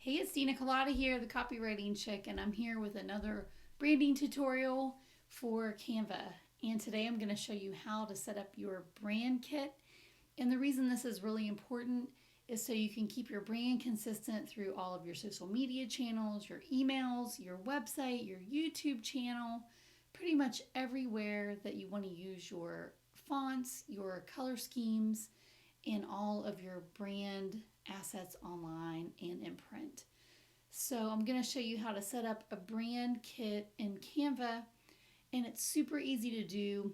Hey, it's Dina Colada here, the copywriting chick, and I'm here with another branding tutorial for Canva. And today I'm going to show you how to set up your brand kit. And the reason this is really important is so you can keep your brand consistent through all of your social media channels, your emails, your website, your YouTube channel, pretty much everywhere that you want to use your fonts, your color schemes, and all of your brand assets online and in print. So I'm going to show you how to set up a brand kit in Canva, and it's super easy to do.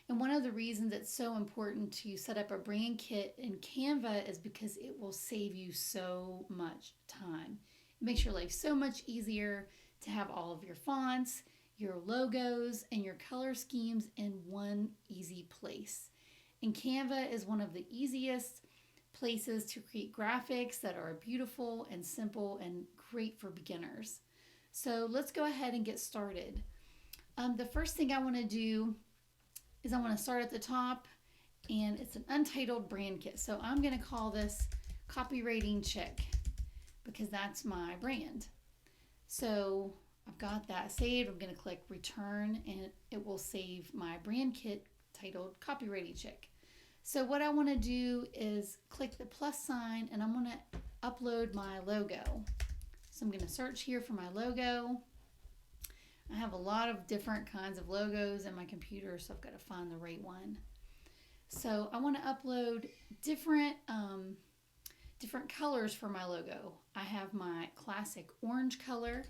And one of the reasons it's so important to set up a brand kit in Canva is because it will save you so much time. It makes your life so much easier to have all of your fonts, your logos, and your color schemes in one easy place. And Canva is one of the easiest places to create graphics that are beautiful and simple and great for beginners. So let's go ahead and get started. The first thing I want to do is I want to start at the top, and it's an untitled brand kit. So I'm going to call this Copywriting Chick because that's my brand. So I've got that saved. I'm going to click return and it will save my brand kit titled Copywriting Chick. So what I want to do is click the plus sign and I'm going to upload my logo. So I'm going to search here for my logo. I have a lot of different kinds of logos in my computer, so I've got to find the right one. So I want to upload different colors for my logo. I have my classic orange color,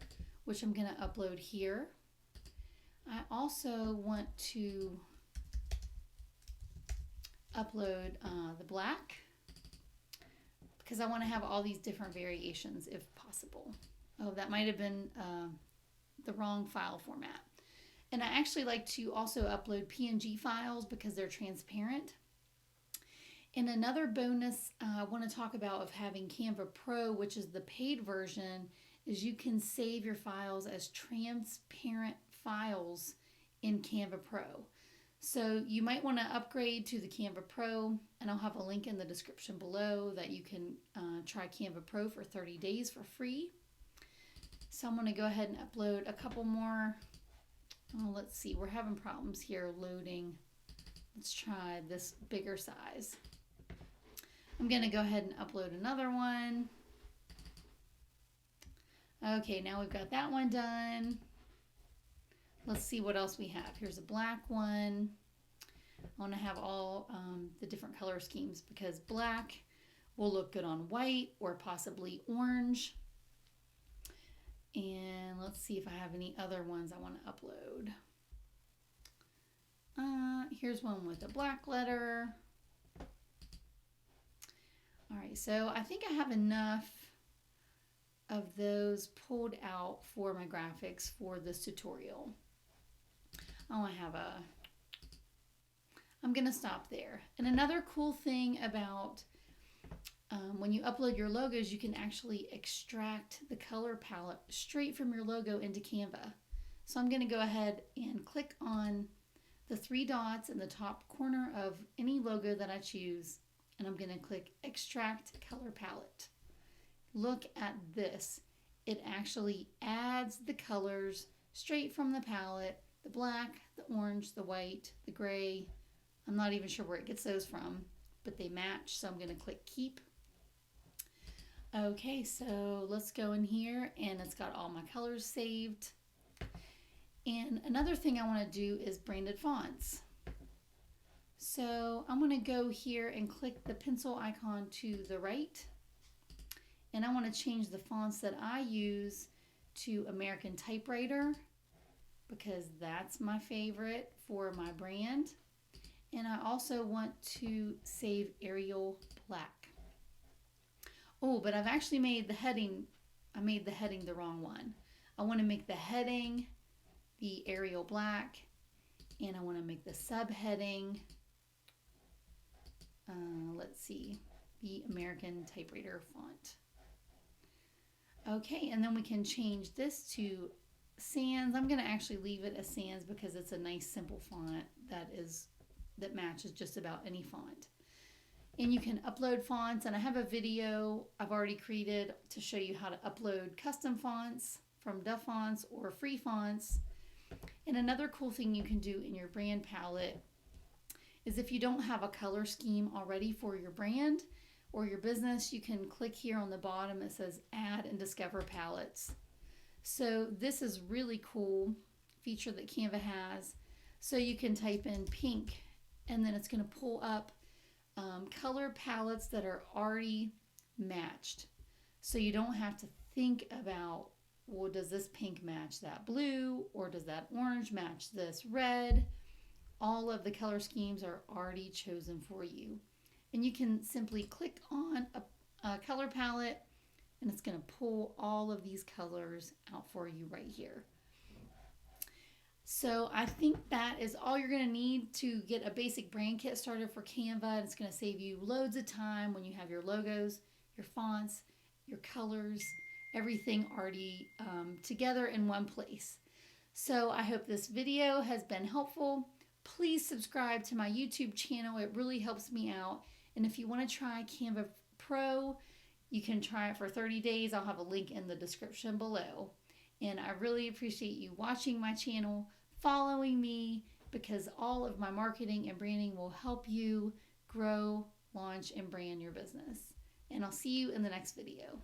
which I'm going to upload here. I also want to upload the black because I want to have all these different variations if possible. Oh, that might have been the wrong file format. And I actually like to also upload PNG files because they're transparent. And another bonus I want to talk about of having Canva Pro, which is the paid version, is you can save your files as transparent files in Canva Pro. So you might want to upgrade to the Canva Pro, and I'll have a link in the description below that you can try Canva Pro for 30 days for free. So I'm going to go ahead and upload a couple more. Oh, let's see, we're having problems here loading. Let's try this bigger size. I'm going to go ahead and upload another one. Okay, now we've got that one done. Let's see what else we have. Here's a black one. I want to have all the different color schemes because black will look good on white or possibly orange. And let's see if I have any other ones I want to upload. Here's one with a black letter. All right, so I think I have enough of those pulled out for my graphics for this tutorial. Oh, I'm going to stop there. And another cool thing about when you upload your logos, you can actually extract the color palette straight from your logo into Canva. So I'm going to go ahead and click on the three dots in the top corner of any logo that I choose, and I'm going to click Extract Color Palette. Look at this. It actually adds the colors straight from the palette. The black, the orange, the white, the gray. I'm not even sure where it gets those from, but they match, so I'm going to click Keep. Okay, so let's go in here, and it's got all my colors saved. And another thing I want to do is branded fonts. So I'm going to go here and click the pencil icon to the right, and I want to change the fonts that I use to American Typewriter, because that's my favorite for my brand. And I also want to save Arial Black. Oh, but I've actually made the heading, the wrong one. I want to make the heading the Arial Black, and I want to make the subheading, let's see, the American Typewriter font. Okay, and then we can change this to Sans. I'm going to actually leave it as Sans because it's a nice simple font that matches just about any font. And you can upload fonts, and I have a video I've already created to show you how to upload custom fonts from Duff Fonts or free fonts. And another cool thing you can do in your brand palette is if you don't have a color scheme already for your brand or your business, you can click here on the bottom. It says add and discover palettes. So this is really cool feature that Canva has. So you can type in pink, and then it's going to pull up color palettes that are already matched. So you don't have to think about, well, does this pink match that blue, or does that orange match this red? All of the color schemes are already chosen for you. And you can simply click on a color palette, and it's going to pull all of these colors out for you right here. So I think that is all you're going to need to get a basic brand kit started for Canva. And it's going to save you loads of time when you have your logos, your fonts, your colors, everything already together in one place. So I hope this video has been helpful. Please subscribe to my YouTube channel. It really helps me out. And if you want to try Canva Pro, you can try it for 30 days. I'll have a link in the description below. And I really appreciate you watching my channel, following me, because all of my marketing and branding will help you grow, launch, and brand your business. And I'll see you in the next video.